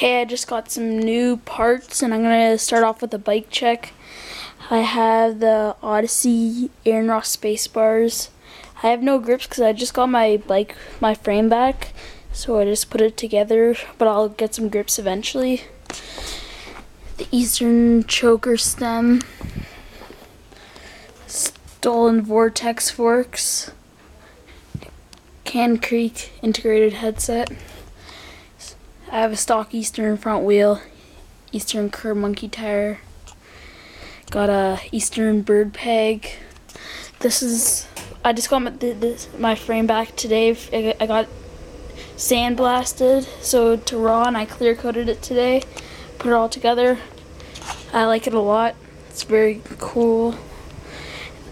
Okay, I just got some new parts and I'm going to start off with a bike check. I have the Odyssey Aaron Ross space bars. I have no grips because I just got my frame back, so I just put it together, but I'll get some grips eventually. The Eastern choker stem, stolen vortex forks, Can Creek integrated headset. I have a stock Eastern front wheel, Eastern curb monkey tire. Got a Eastern bird peg. I just got my frame back today. I got sandblasted, so to raw, and I clear coated it today. Put it all together. I like it a lot. It's very cool.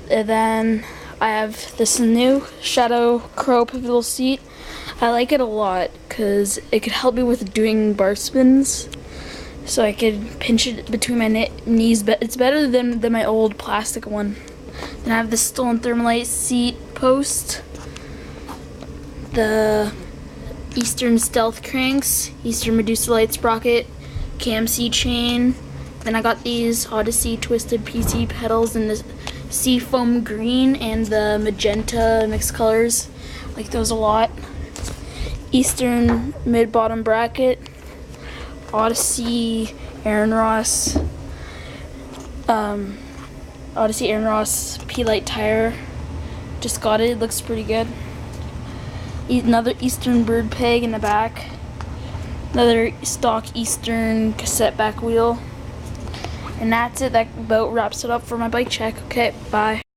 And then I have this new Shadow Crow pivotal seat. I like it a lot because it could help me with doing bar spins. So I could pinch it between my knees, but it's better than my old plastic one. Then I have the stolen thermalite seat post, the Eastern stealth cranks, Eastern Medusa light sprocket, cam C chain. Then I got these Odyssey twisted PC pedals in the seafoam green and the magenta mixed colors. I like those a lot. Eastern mid-bottom bracket, Odyssey Aaron Ross P-Light tire. Just got it. It looks pretty good. Another Eastern bird peg in the back. Another stock Eastern cassette back wheel. And that's it. That about wraps it up for my bike check. Okay, bye.